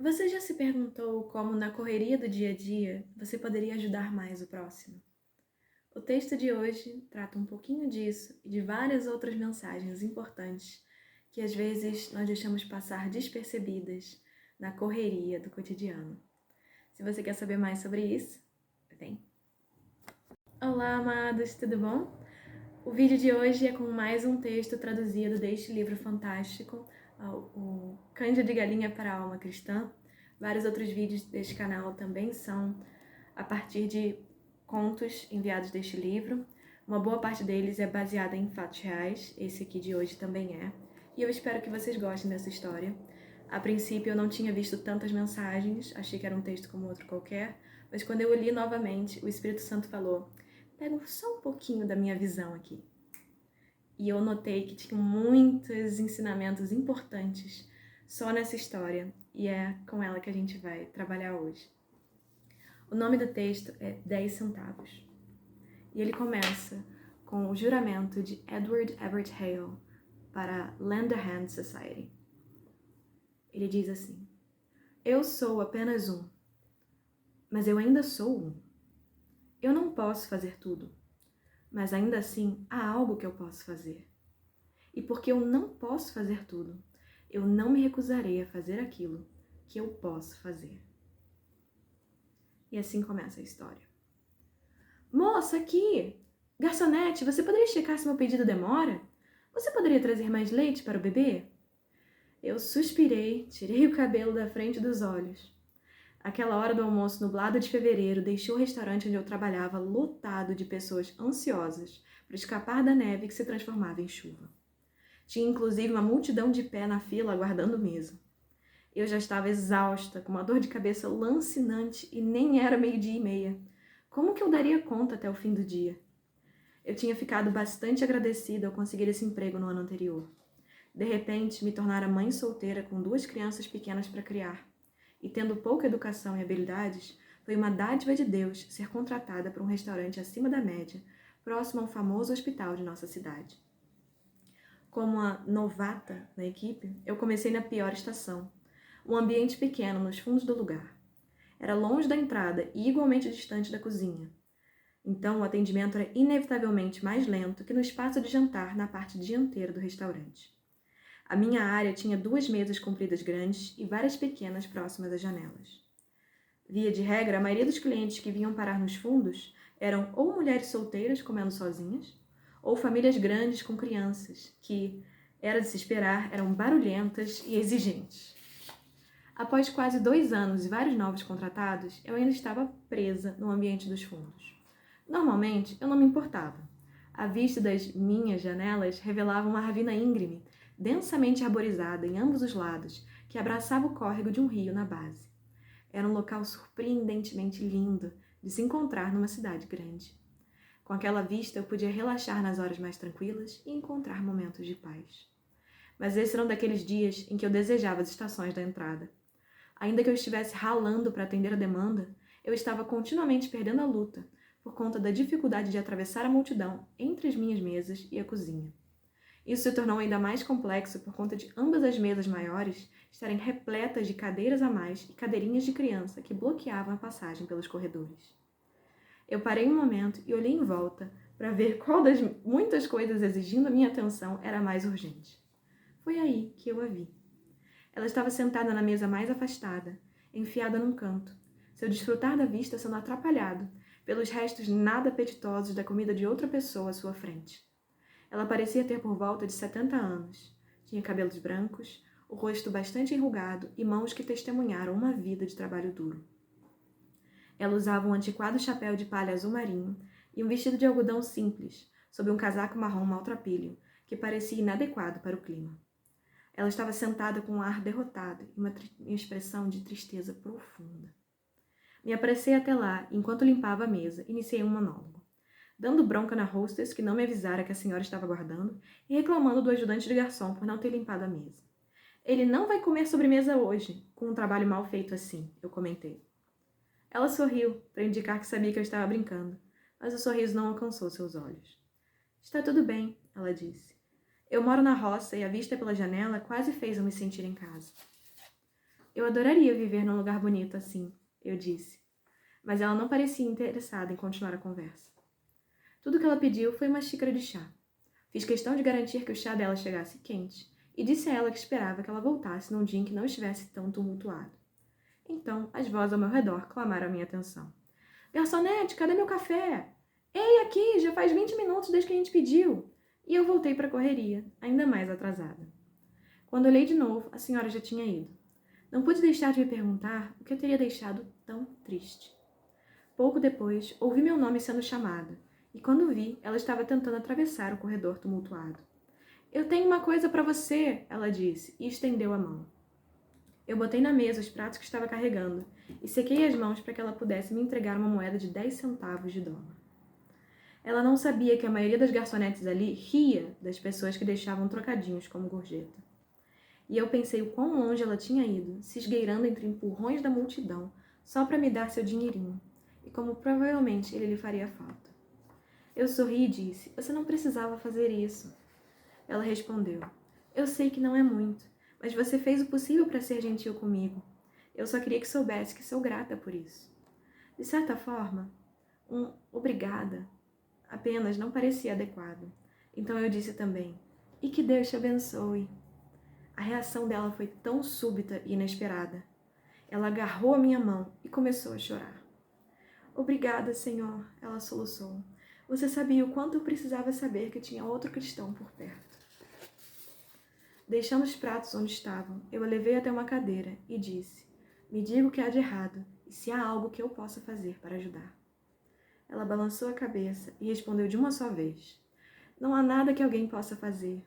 Você já se perguntou como, na correria do dia a dia, você poderia ajudar mais o próximo? O texto de hoje trata um pouquinho disso e de várias outras mensagens importantes que às vezes nós deixamos passar despercebidas na correria do cotidiano. Se você quer saber mais sobre isso, vem! Olá, amados, tudo bom? O vídeo de hoje é com mais um texto traduzido deste livro fantástico, o Cândido de Galinha para a Alma Cristã. Vários outros vídeos deste canal também são a partir de contos enviados deste livro. Uma boa parte deles é baseada em fatos reais, esse aqui de hoje também é. E eu espero que vocês gostem dessa história. A princípio eu não tinha visto tantas mensagens, achei que era um texto como outro qualquer, mas quando eu li novamente, o Espírito Santo falou: pega só um pouquinho da minha visão aqui. E eu notei que tinha muitos ensinamentos importantes só nessa história, e é com ela que a gente vai trabalhar hoje. O nome do texto é 10 centavos. E ele começa com o juramento de Edward Everett Hale para a Lend a Hand Society. Ele diz assim: eu sou apenas um, mas eu ainda sou um. Eu não posso fazer tudo, mas ainda assim há algo que eu posso fazer. E porque eu não posso fazer tudo, eu não me recusarei a fazer aquilo que eu posso fazer. E assim começa a história. Moça, aqui! Garçonete, você poderia checar se meu pedido demora? Você poderia trazer mais leite para o bebê? Eu suspirei, tirei o cabelo da frente dos olhos. Aquela hora do almoço nublado de fevereiro deixou o restaurante onde eu trabalhava lotado de pessoas ansiosas para escapar da neve que se transformava em chuva. Tinha inclusive uma multidão de pé na fila aguardando mesa. Eu já estava exausta, com uma dor de cabeça lancinante e nem era 12:30. Como que eu daria conta até o fim do dia? Eu tinha ficado bastante agradecida ao conseguir esse emprego no ano anterior. De repente, me tornara mãe solteira com 2 crianças pequenas para criar. E tendo pouca educação e habilidades, foi uma dádiva de Deus ser contratada para um restaurante acima da média, próximo a um famoso hospital de nossa cidade. Como a novata na equipe, eu comecei na pior estação, um ambiente pequeno nos fundos do lugar. Era longe da entrada e igualmente distante da cozinha. Então o atendimento era inevitavelmente mais lento que no espaço de jantar na parte dianteira do restaurante. A minha área tinha 2 mesas compridas grandes e várias pequenas próximas às janelas. Via de regra, a maioria dos clientes que vinham parar nos fundos eram ou mulheres solteiras comendo sozinhas, ou famílias grandes com crianças, que, era de se esperar, eram barulhentas e exigentes. Após quase 2 anos e vários novos contratados, eu ainda estava presa no ambiente dos fundos. Normalmente, eu não me importava. A vista das minhas janelas revelava uma ravina íngreme, densamente arborizada em ambos os lados, que abraçava o córrego de um rio na base. Era um local surpreendentemente lindo de se encontrar numa cidade grande. Com aquela vista, eu podia relaxar nas horas mais tranquilas e encontrar momentos de paz. Mas esses eram daqueles dias em que eu desejava as estações da entrada. Ainda que eu estivesse ralando para atender a demanda, eu estava continuamente perdendo a luta por conta da dificuldade de atravessar a multidão entre as minhas mesas e a cozinha. Isso se tornou ainda mais complexo por conta de ambas as mesas maiores estarem repletas de cadeiras a mais e cadeirinhas de criança que bloqueavam a passagem pelos corredores. Eu parei um momento e olhei em volta para ver qual das muitas coisas exigindo a minha atenção era a mais urgente. Foi aí que eu a vi. Ela estava sentada na mesa mais afastada, enfiada num canto, seu desfrutar da vista sendo atrapalhado pelos restos nada apetitosos da comida de outra pessoa à sua frente. Ela parecia ter por volta de 70 anos. Tinha cabelos brancos, o rosto bastante enrugado e mãos que testemunharam uma vida de trabalho duro. Ela usava um antiquado chapéu de palha azul marinho e um vestido de algodão simples, sob um casaco marrom maltrapilho, que parecia inadequado para o clima. Ela estava sentada com um ar derrotado e uma expressão de tristeza profunda. Me apressei até lá e, enquanto limpava a mesa, iniciei um monólogo, dando bronca na hostess que não me avisara que a senhora estava aguardando e reclamando do ajudante de garçom por não ter limpado a mesa. Ele não vai comer sobremesa hoje, com um trabalho mal feito assim, eu comentei. Ela sorriu, para indicar que sabia que eu estava brincando, mas o sorriso não alcançou seus olhos. Está tudo bem, ela disse. Eu moro na roça e a vista pela janela quase fez eu me sentir em casa. Eu adoraria viver num lugar bonito assim, eu disse. Mas ela não parecia interessada em continuar a conversa. Tudo que ela pediu foi uma xícara de chá. Fiz questão de garantir que o chá dela chegasse quente e disse a ela que esperava que ela voltasse num dia em que não estivesse tão tumultuado. Então, as vozes ao meu redor clamaram a minha atenção. Garçonete, cadê meu café? Ei, aqui, já faz 20 minutos desde que a gente pediu. E eu voltei para a correria, ainda mais atrasada. Quando olhei de novo, a senhora já tinha ido. Não pude deixar de me perguntar o que a teria deixado tão triste. Pouco depois, ouvi meu nome sendo chamada, e quando vi, ela estava tentando atravessar o corredor tumultuado. Eu tenho uma coisa para você, ela disse, e estendeu a mão. Eu botei na mesa os pratos que estava carregando e sequei as mãos para que ela pudesse me entregar uma moeda de 10 centavos de dólar. Ela não sabia que a maioria das garçonetes ali ria das pessoas que deixavam trocadinhos como gorjeta. E eu pensei o quão longe ela tinha ido, se esgueirando entre empurrões da multidão, só para me dar seu dinheirinho, e como provavelmente ele lhe faria falta. Eu sorri e disse, você não precisava fazer isso. Ela respondeu, eu sei que não é muito, mas você fez o possível para ser gentil comigo. Eu só queria que soubesse que sou grata por isso. De certa forma, obrigada apenas não parecia adequado. Então eu disse também, e que Deus te abençoe. A reação dela foi tão súbita e inesperada. Ela agarrou a minha mão e começou a chorar. Obrigada, Senhor, ela soluçou. Você sabia o quanto eu precisava saber que tinha outro cristão por perto. Deixando os pratos onde estavam, eu a levei até uma cadeira e disse, me diga o que há de errado e se há algo que eu possa fazer para ajudar. Ela balançou a cabeça e respondeu de uma só vez. Não há nada que alguém possa fazer.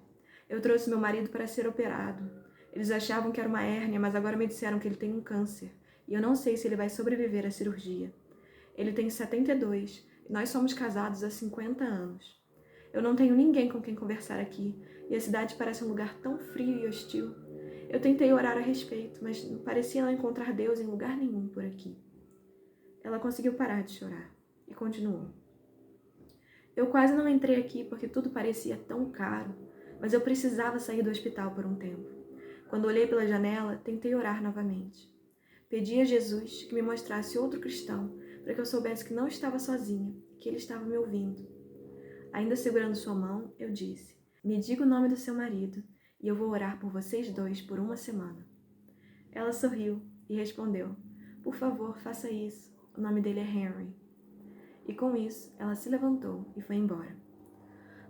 Eu trouxe meu marido para ser operado. Eles achavam que era uma hérnia, mas agora me disseram que ele tem um câncer. E eu não sei se ele vai sobreviver à cirurgia. Ele tem 72 e nós somos casados há 50 anos. Eu não tenho ninguém com quem conversar aqui e a cidade parece um lugar tão frio e hostil. Eu tentei orar a respeito, mas parecia não encontrar Deus em lugar nenhum por aqui. Ela conseguiu parar de chorar e continuou. Eu quase não entrei aqui porque tudo parecia tão caro, mas eu precisava sair do hospital por um tempo. Quando olhei pela janela, tentei orar novamente. Pedi a Jesus que me mostrasse outro cristão para que eu soubesse que não estava sozinha, que ele estava me ouvindo. Ainda segurando sua mão, eu disse, me diga o nome do seu marido e eu vou orar por vocês dois por uma semana. Ela sorriu e respondeu, por favor, faça isso. O nome dele é Henry. E com isso, ela se levantou e foi embora.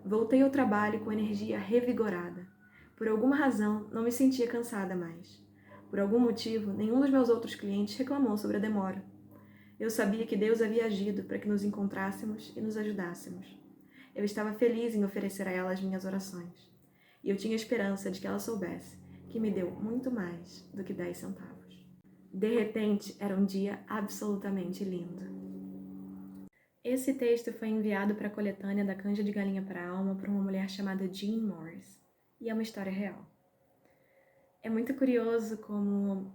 Voltei ao trabalho com energia revigorada. Por alguma razão, não me sentia cansada mais. Por algum motivo, nenhum dos meus outros clientes reclamou sobre a demora. Eu sabia que Deus havia agido para que nos encontrássemos e nos ajudássemos. Eu estava feliz em oferecer a ela as minhas orações. E eu tinha esperança de que ela soubesse que me deu muito mais do que 10 centavos. De repente, era um dia absolutamente lindo. Esse texto foi enviado para a coletânea da Canja de Galinha para a Alma por uma mulher chamada Jean Morris, e é uma história real. É muito curioso como,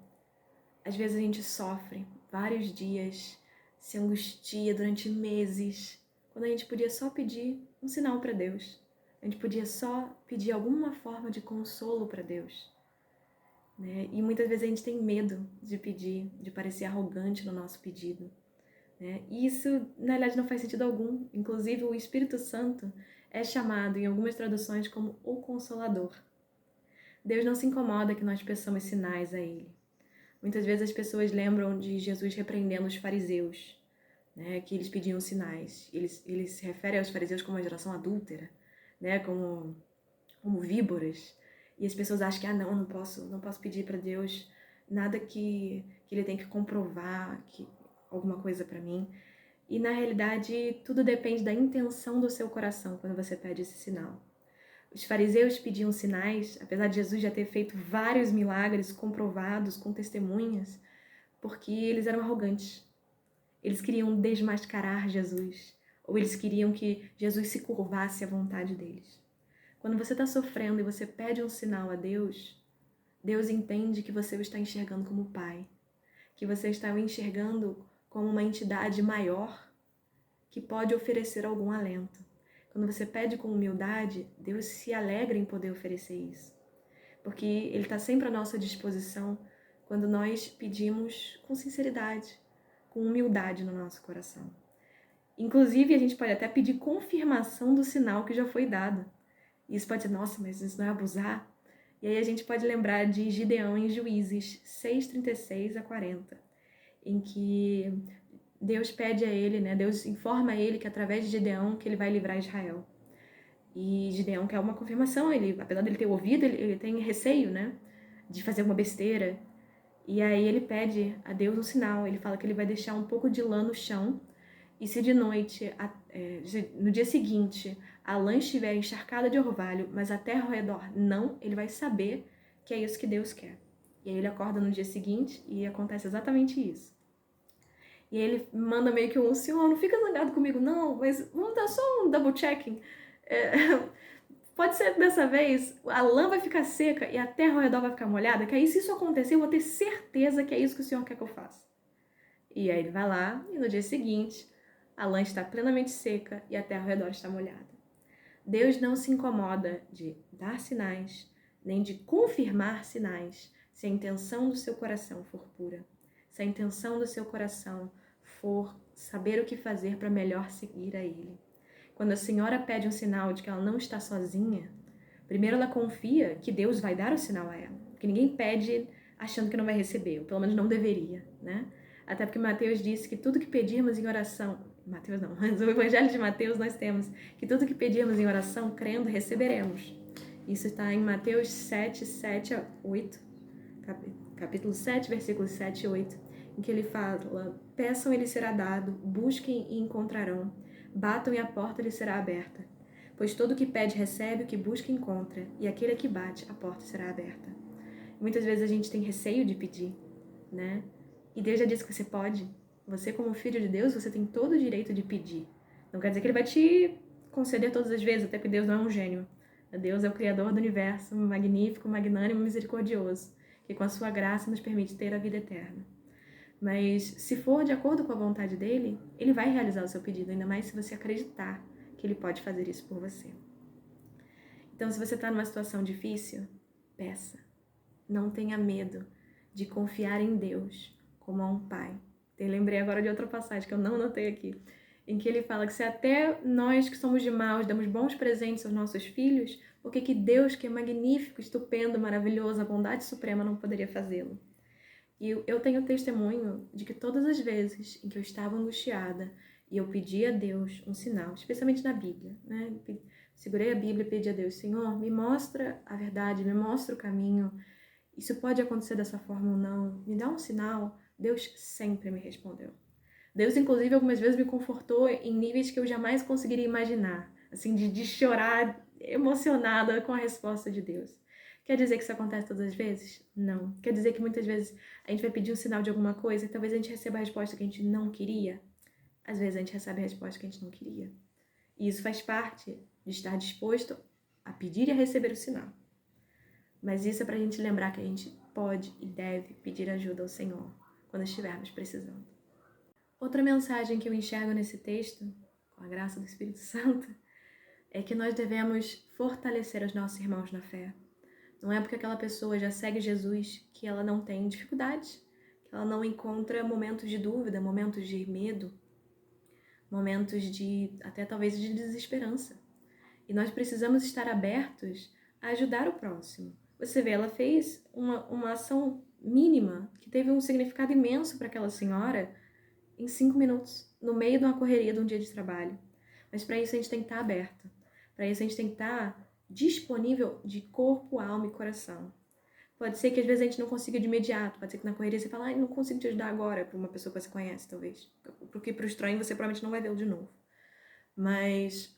às vezes, a gente sofre vários dias, se angustia durante meses, quando a gente podia só pedir um sinal para Deus. A gente podia só pedir alguma forma de consolo para Deus. Né? E muitas vezes a gente tem medo de pedir, de parecer arrogante no nosso pedido. E isso, na verdade, não faz sentido algum. Inclusive, o Espírito Santo é chamado, em algumas traduções, como o Consolador. Deus não se incomoda que nós peçamos sinais a Ele. Muitas vezes as pessoas lembram de Jesus repreendendo os fariseus, né, que eles pediam sinais. Ele se refere aos fariseus como uma geração adúltera, né, como víboras. E as pessoas acham que, não posso pedir para Deus nada que Ele tem que comprovar, alguma coisa para mim. E na realidade, tudo depende da intenção do seu coração quando você pede esse sinal. Os fariseus pediam sinais, apesar de Jesus já ter feito vários milagres comprovados com testemunhas, porque eles eram arrogantes. Eles queriam desmascarar Jesus, ou eles queriam que Jesus se curvasse à vontade deles. Quando você está sofrendo e você pede um sinal a Deus, Deus entende que você o está enxergando como Pai, que você está o enxergando como uma entidade maior que pode oferecer algum alento. Quando você pede com humildade, Deus se alegra em poder oferecer isso. Porque Ele está sempre à nossa disposição quando nós pedimos com sinceridade, com humildade no nosso coração. Inclusive, a gente pode até pedir confirmação do sinal que já foi dado. Isso pode ser, nossa, mas isso não é abusar? E aí a gente pode lembrar de Gideão em Juízes 6:36-40, em que Deus pede a ele, né? Deus informa a ele que através de Gideão que ele vai livrar Israel. E Gideão quer uma confirmação, ele, apesar dele ter ouvido, ele tem receio, né? De fazer uma besteira. E aí ele pede a Deus um sinal, ele fala que ele vai deixar um pouco de lã no chão, e se de noite, no dia seguinte, a lã estiver encharcada de orvalho, mas a terra ao redor não, ele vai saber que é isso que Deus quer. E aí ele acorda no dia seguinte e acontece exatamente isso. E aí ele manda meio que Senhor, não fica zangado comigo não, mas vamos dar só um double checking. Pode ser que dessa vez a lã vai ficar seca e a terra ao redor vai ficar molhada, que aí se isso acontecer eu vou ter certeza que é isso que o Senhor quer que eu faça. E aí ele vai lá e no dia seguinte a lã está plenamente seca e a terra ao redor está molhada. Deus não se incomoda de dar sinais, nem de confirmar sinais, se a intenção do seu coração for pura. Se a intenção do seu coração for saber o que fazer para melhor seguir a Ele. Quando a senhora pede um sinal de que ela não está sozinha, primeiro ela confia que Deus vai dar o sinal a ela. Porque ninguém pede achando que não vai receber, ou pelo menos não deveria, né? Até porque Mateus disse que tudo que pedirmos em oração... Mateus não, mas o Evangelho de Mateus nós temos que tudo que pedirmos em oração, crendo, receberemos. Isso está em Mateus 7:7-8, capítulo 7, versículos 7 e 8, em que ele fala: peçam e lhes será dado, busquem e encontrarão, batam e a porta lhes será aberta. Pois todo o que pede recebe, o que busca encontra, e aquele que bate, a porta será aberta. Muitas vezes a gente tem receio de pedir, né? E Deus já disse que você pode. Você, como filho de Deus, você tem todo o direito de pedir. Não quer dizer que Ele vai te conceder todas as vezes, até porque Deus não é um gênio. Deus é o Criador do universo, magnífico, magnânimo, misericordioso, que com a sua graça nos permite ter a vida eterna. Mas se for de acordo com a vontade dele, Ele vai realizar o seu pedido, ainda mais se você acreditar que Ele pode fazer isso por você. Então, se você está numa situação difícil, peça. Não tenha medo de confiar em Deus como a um pai. Eu lembrei agora de outra passagem que eu não anotei aqui, em que ele fala que se até nós que somos de maus damos bons presentes aos nossos filhos, por que Deus, que é magnífico, estupendo, maravilhoso, a bondade suprema, não poderia fazê-lo? E eu tenho testemunho de que todas as vezes em que eu estava angustiada e eu pedi a Deus um sinal, especialmente na Bíblia, né? Segurei a Bíblia e pedi a Deus: Senhor, me mostra a verdade, me mostra o caminho. Isso pode acontecer dessa forma ou não? Me dá um sinal. Deus sempre me respondeu. Deus, inclusive, algumas vezes me confortou em níveis que eu jamais conseguiria imaginar. Assim, de chorar emocionada com a resposta de Deus. Quer dizer que isso acontece todas as vezes? Não. Quer dizer que muitas vezes a gente vai pedir um sinal de alguma coisa e talvez a gente receba a resposta que a gente não queria? Às vezes a gente recebe a resposta que a gente não queria. E isso faz parte de estar disposto a pedir e a receber o sinal. Mas isso é para a gente lembrar que a gente pode e deve pedir ajuda ao Senhor quando estivermos precisando. Outra mensagem que eu enxergo nesse texto, com a graça do Espírito Santo, é que nós devemos fortalecer os nossos irmãos na fé. Não é porque aquela pessoa já segue Jesus que ela não tem dificuldades, que ela não encontra momentos de dúvida, momentos de medo, momentos de até talvez de desesperança. E nós precisamos estar abertos a ajudar o próximo. Você vê, ela fez uma ação mínima que teve um significado imenso para aquela senhora em 5 minutos, no meio de uma correria de um dia de trabalho. Mas para isso a gente tem que estar aberto. Para isso a gente tem que estar disponível de corpo, alma e coração. Pode ser que às vezes a gente não consiga de imediato, pode ser que na correria você fale, não consigo te ajudar agora, para uma pessoa que você conhece, talvez. Porque para o estranho você provavelmente não vai vê-lo de novo. Mas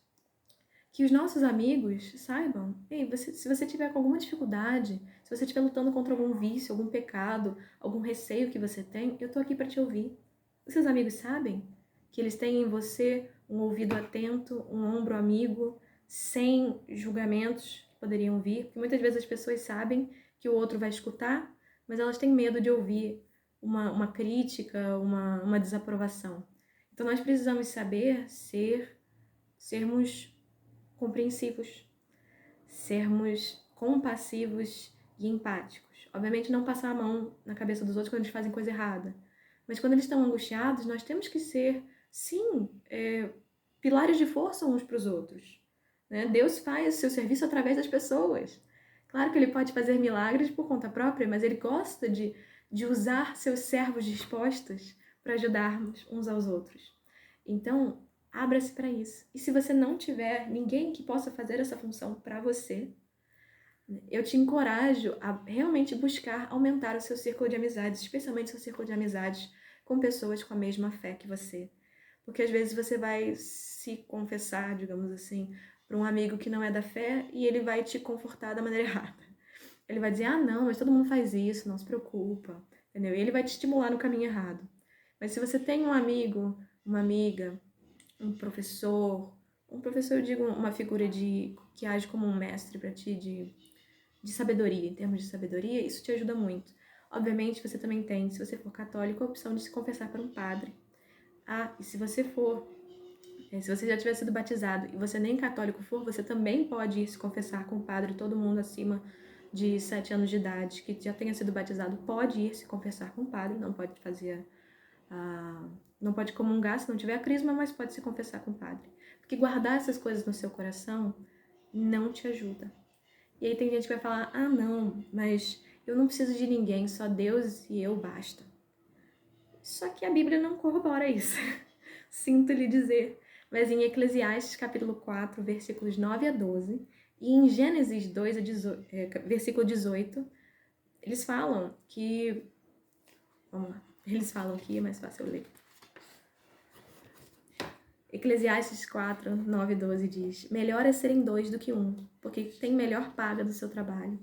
que os nossos amigos saibam, se você tiver com alguma dificuldade, se você estiver lutando contra algum vício, algum pecado, algum receio que você tem, eu estou aqui para te ouvir. Os seus amigos sabem que eles têm em você um ouvido atento, um ombro amigo, sem julgamentos que poderiam vir, porque muitas vezes as pessoas sabem que o outro vai escutar, mas elas têm medo de ouvir uma crítica, uma desaprovação. Então nós precisamos saber sermos compreensivos, sermos compassivos e empáticos. Obviamente não passar a mão na cabeça dos outros quando eles fazem coisa errada. Mas quando eles estão angustiados, nós temos que ser, sim, pilares de força uns para os outros. Né? Deus faz o seu serviço através das pessoas. Claro que ele pode fazer milagres por conta própria, mas ele gosta de usar seus servos dispostos para ajudarmos uns aos outros. Então, abra-se para isso. E se você não tiver ninguém que possa fazer essa função para você, eu te encorajo a realmente buscar aumentar o seu círculo de amizades, especialmente o seu círculo de amizades com pessoas com a mesma fé que você. Porque às vezes você vai se confessar, digamos assim, para um amigo que não é da fé e ele vai te confortar da maneira errada. Ele vai dizer, não, mas todo mundo faz isso, não se preocupa, entendeu? E ele vai te estimular no caminho errado. Mas se você tem um amigo, uma amiga, um professor eu digo uma figura que age como um mestre para ti, de sabedoria, em termos de sabedoria, isso te ajuda muito. Obviamente, você também tem, se você for católico, a opção de se confessar para um padre. E se você já tiver sido batizado e você nem católico for, você também pode ir se confessar com o padre. Todo mundo acima de 7 anos de idade que já tenha sido batizado pode ir se confessar com o padre, não pode fazer, não pode comungar se não tiver a crisma, mas pode se confessar com o padre. Porque guardar essas coisas no seu coração não te ajuda. E aí tem gente que vai falar, não, mas eu não preciso de ninguém, só Deus e eu basta. Só que a Bíblia não corrobora isso. Sinto lhe dizer. Mas em Eclesiastes capítulo 4, versículos 9 a 12, e em Gênesis 2, versículo 18, eles falam que... Vamos lá. Eles falam que é mais fácil eu ler. Eclesiastes 4, 9 e 12 diz: melhor é serem dois do que um, porque tem melhor paga do seu trabalho.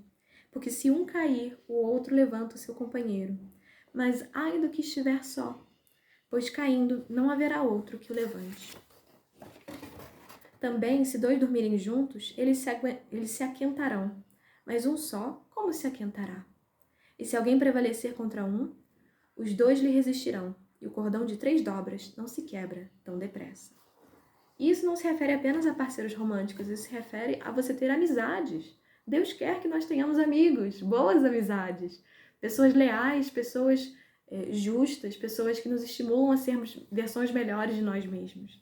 Porque se um cair, o outro levanta o seu companheiro. Mas ai do que estiver só, pois caindo não haverá outro que o levante. Também, se dois dormirem juntos, eles se aquentarão, mas um só, como se aquentará? E se alguém prevalecer contra um, os dois lhe resistirão, e o cordão de 3 dobras não se quebra tão depressa. E isso não se refere apenas a parceiros românticos, isso se refere a você ter amizades. Deus quer que nós tenhamos amigos, boas amizades, pessoas leais, pessoas justas, pessoas que nos estimulam a sermos versões melhores de nós mesmos.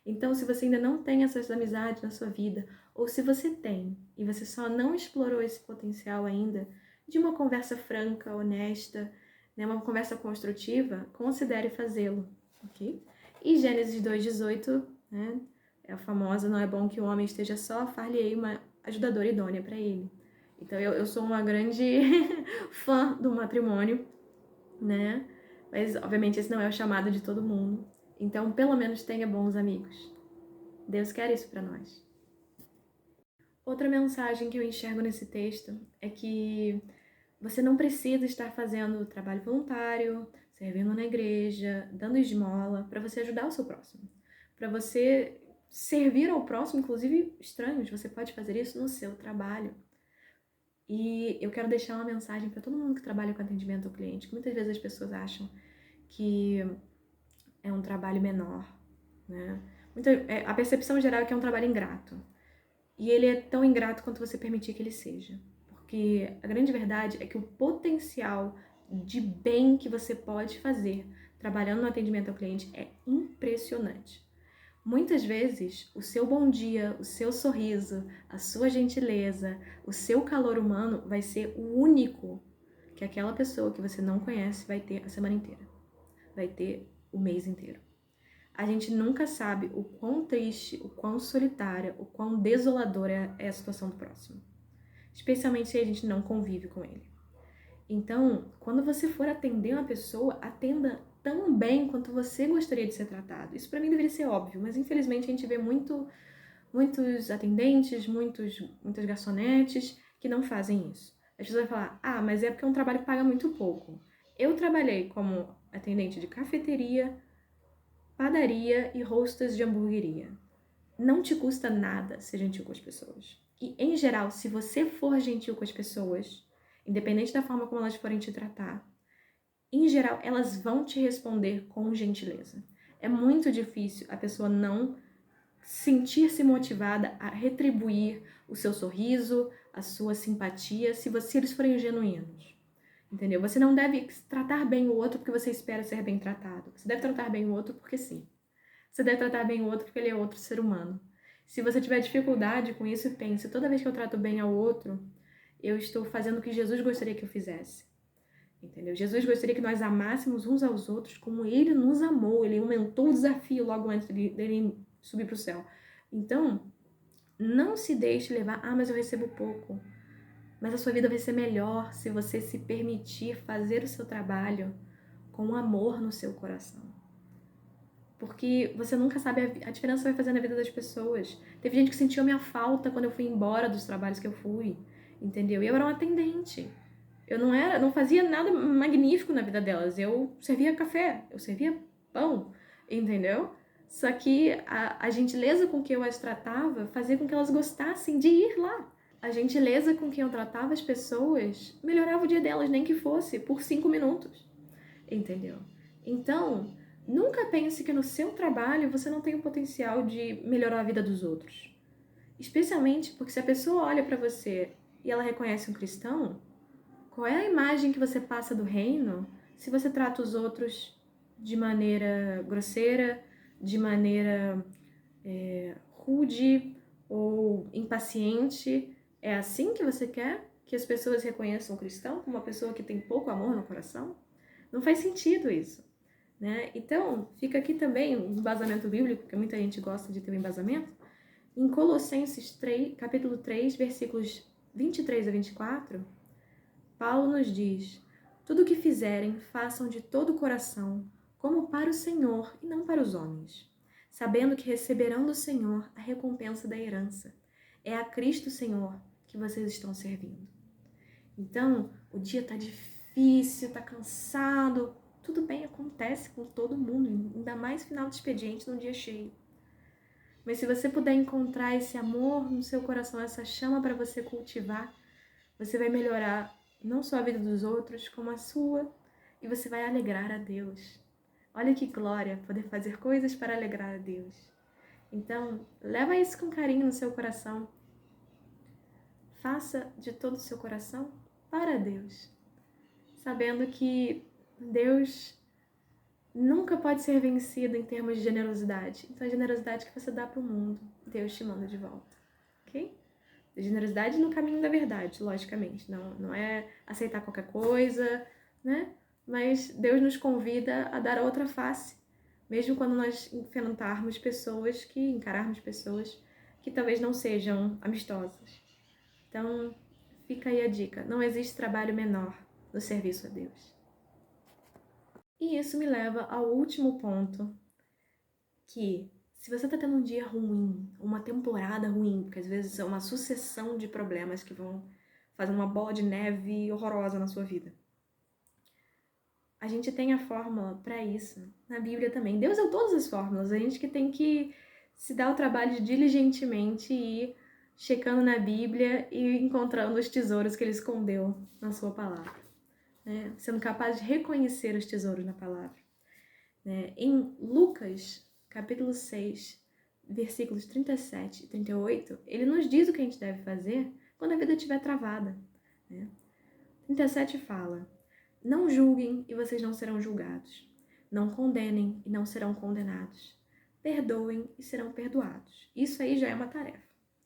Então, se você ainda não tem essas amizades na sua vida, ou se você tem e você só não explorou esse potencial ainda, de uma conversa franca, honesta, né, uma conversa construtiva, considere fazê-lo, ok? E Gênesis 2,18, né, é a famosa, não é bom que o homem esteja só, far-lhe-ei uma ajudadora idônea para ele. Então, eu sou uma grande fã do matrimônio, né? Mas, obviamente, esse não é o chamado de todo mundo. Então, pelo menos tenha bons amigos. Deus quer isso para nós. Outra mensagem que eu enxergo nesse texto é que você não precisa estar fazendo trabalho voluntário, servindo na igreja, dando esmola, para você ajudar o seu próximo. Para você servir ao próximo, inclusive estranhos, você pode fazer isso no seu trabalho. E eu quero deixar uma mensagem para todo mundo que trabalha com atendimento ao cliente, que muitas vezes as pessoas acham que é um trabalho menor, né? A percepção geral é que é um trabalho ingrato. E ele é tão ingrato quanto você permitir que ele seja. Porque a grande verdade é que o potencial de bem que você pode fazer trabalhando no atendimento ao cliente é impressionante. Muitas vezes, o seu bom dia, o seu sorriso, a sua gentileza, o seu calor humano vai ser o único que aquela pessoa que você não conhece vai ter a semana inteira. Vai ter o mês inteiro. A gente nunca sabe o quão triste, o quão solitária, o quão desoladora é a situação do próximo. Especialmente se a gente não convive com ele. Então, quando você for atender uma pessoa, atenda tão bem quanto você gostaria de ser tratado. Isso para mim deveria ser óbvio, mas infelizmente a gente vê muitos atendentes, muitas garçonetes que não fazem isso. As pessoas vão falar, mas é porque é um trabalho que paga muito pouco. Eu trabalhei como atendente de cafeteria, padaria e hostess de hamburgueria. Não te custa nada ser gentil com as pessoas. E, em geral, se você for gentil com as pessoas, independente da forma como elas forem te tratar, em geral, elas vão te responder com gentileza. É muito difícil a pessoa não sentir-se motivada a retribuir o seu sorriso, a sua simpatia, se eles forem genuínos. entendeu? Você não deve tratar bem o outro porque você espera ser bem tratado. Você deve tratar bem o outro porque sim. Você deve tratar bem o outro porque ele é outro ser humano. Se você tiver dificuldade com isso, pense, toda vez que eu trato bem ao outro, eu estou fazendo o que Jesus gostaria que eu fizesse. Entendeu? Jesus gostaria que nós amássemos uns aos outros como ele nos amou. Ele aumentou o desafio logo antes dele subir para o céu. Então, não se deixe levar, mas eu recebo pouco. Mas a sua vida vai ser melhor se você se permitir fazer o seu trabalho com amor no seu coração. Porque você nunca sabe a diferença que vai fazer na vida das pessoas. Teve gente que sentiu a minha falta quando eu fui embora dos trabalhos que eu fui, entendeu? E eu era uma atendente. Eu não fazia nada magnífico na vida delas. Eu servia café, eu servia pão, entendeu? Só que a gentileza com que eu as tratava fazia com que elas gostassem de ir lá. A gentileza com que eu tratava as pessoas melhorava o dia delas, nem que fosse por 5 minutos, entendeu? Então, nunca pense que no seu trabalho você não tem o potencial de melhorar a vida dos outros. Especialmente porque se a pessoa olha para você e ela reconhece um cristão, qual é a imagem que você passa do reino se você trata os outros de maneira grosseira, de maneira rude ou impaciente? É assim que você quer que as pessoas reconheçam o cristão como uma pessoa que tem pouco amor no coração? Não faz sentido isso, né? Então, fica aqui também um embasamento bíblico, porque muita gente gosta de ter um embasamento. Em Colossenses 3, capítulo 3, versículos 23 a 24, Paulo nos diz: tudo o que fizerem, façam de todo o coração, como para o Senhor e não para os homens, sabendo que receberão do Senhor a recompensa da herança. É a Cristo Senhor que vocês estão servindo. Então, o dia tá difícil, tá cansado, tudo bem, acontece com todo mundo, ainda mais final de expediente num dia cheio. Mas se você puder encontrar esse amor no seu coração, essa chama para você cultivar, você vai melhorar não só a vida dos outros, como a sua, e você vai alegrar a Deus. Olha que glória poder fazer coisas para alegrar a Deus. Então, leva isso com carinho no seu coração. Faça de todo o seu coração para Deus, sabendo que Deus nunca pode ser vencido em termos de generosidade. Então, a generosidade que você dá para o mundo, Deus te manda de volta, ok? Generosidade no caminho da verdade, logicamente. Não é aceitar qualquer coisa, né? Mas Deus nos convida a dar a outra face, mesmo quando nós encararmos pessoas que talvez não sejam amistosas. Então, fica aí a dica. Não existe trabalho menor no serviço a Deus. E isso me leva ao último ponto, que se você está tendo um dia ruim, uma temporada ruim, porque às vezes é uma sucessão de problemas que vão fazer uma bola de neve horrorosa na sua vida. A gente tem a fórmula para isso na Bíblia também. Deus deu todas as fórmulas, a gente que tem que se dar o trabalho de diligentemente ir checando na Bíblia e encontrando os tesouros que ele escondeu na sua palavra, né? Sendo capaz de reconhecer os tesouros na palavra, né? Em Lucas, capítulo 6, versículos 37 e 38, ele nos diz o que a gente deve fazer quando a vida estiver travada, né? 37 fala: não julguem e vocês não serão julgados. Não condenem e não serão condenados. Perdoem e serão perdoados. Isso aí já é uma tarefa,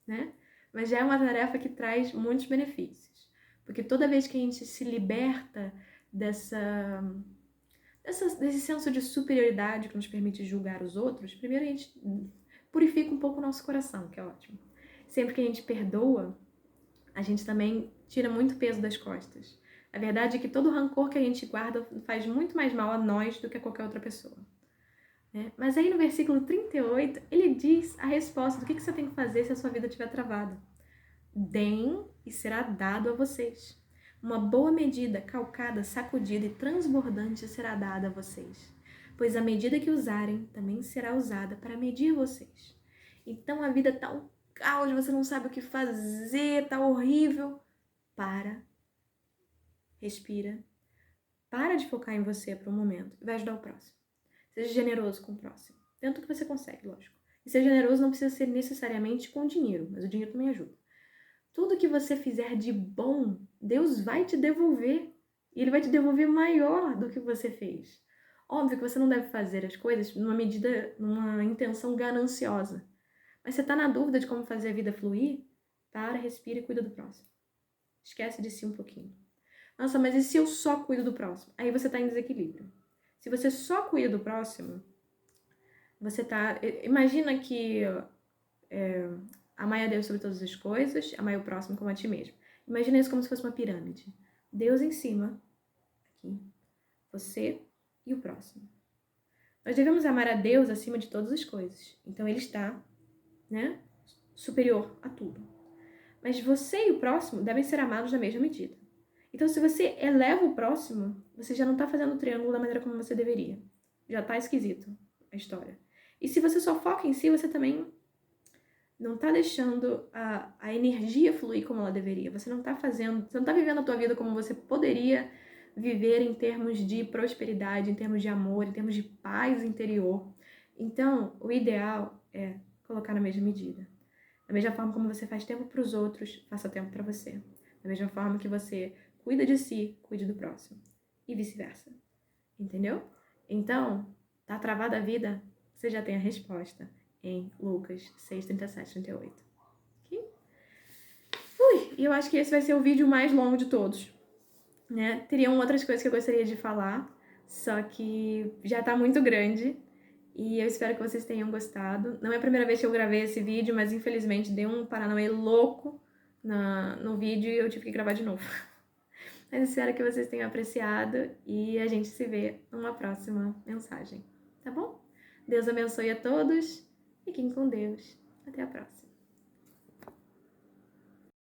né? Mas já é uma tarefa que traz muitos benefícios. Porque toda vez que a gente se liberta desse senso de superioridade que nos permite julgar os outros, primeiro a gente purifica um pouco o nosso coração, que é ótimo. Sempre que a gente perdoa, a gente também tira muito peso das costas. A verdade é que todo rancor que a gente guarda faz muito mais mal a nós do que a qualquer outra pessoa, né? Mas aí no versículo 38, ele diz a resposta do que você tem que fazer se a sua vida estiver travada. Deem e será dado a vocês. Uma boa medida, calcada, sacudida e transbordante será dada a vocês. Pois a medida que usarem também será usada para medir vocês. Então a vida tá um caos, você não sabe o que fazer, tá horrível. Respira, para de focar em você por um momento e vai ajudar o próximo. Seja generoso com o próximo, dentro do que você consegue, lógico. E ser generoso não precisa ser necessariamente com dinheiro, mas o dinheiro também ajuda. Tudo que você fizer de bom, Deus vai te devolver. E ele vai te devolver maior do que você fez. Óbvio que você não deve fazer as coisas numa intenção gananciosa. Mas você tá na dúvida de como fazer a vida fluir? Para, respira e cuida do próximo. Esquece de si um pouquinho. Nossa, mas e se eu só cuido do próximo? Aí você tá em desequilíbrio. Se você só cuida do próximo, você tá... Imagina que amai a Deus sobre todas as coisas, amai o próximo como a ti mesmo. Imagina isso como se fosse uma pirâmide. Deus em cima, aqui, você e o próximo. Nós devemos amar a Deus acima de todas as coisas. Então ele está, né, superior a tudo. Mas você e o próximo devem ser amados na mesma medida. Então, se você eleva o próximo, você já não está fazendo o triângulo da maneira como você deveria. Já está esquisito a história. E se você só foca em si, você também não está deixando a energia fluir como ela deveria. Você não está vivendo a tua vida como você poderia viver em termos de prosperidade, em termos de amor, em termos de paz interior. Então, o ideal é colocar na mesma medida. Da mesma forma como você faz tempo para os outros, faça tempo para você. Da mesma forma que você cuida de si, cuide do próximo. E vice-versa. Entendeu? Então, tá travada a vida? Você já tem a resposta em Lucas 6, 37, 38. Ok? E eu acho que esse vai ser o vídeo mais longo de todos. Né? Teriam outras coisas que eu gostaria de falar, só que já tá muito grande. E eu espero que vocês tenham gostado. Não é a primeira vez que eu gravei esse vídeo, mas infelizmente deu um paranauê louco no vídeo e eu tive que gravar de novo. Mas espero que vocês tenham apreciado e a gente se vê numa próxima mensagem, tá bom? Deus abençoe a todos, fiquem com Deus. Até a próxima.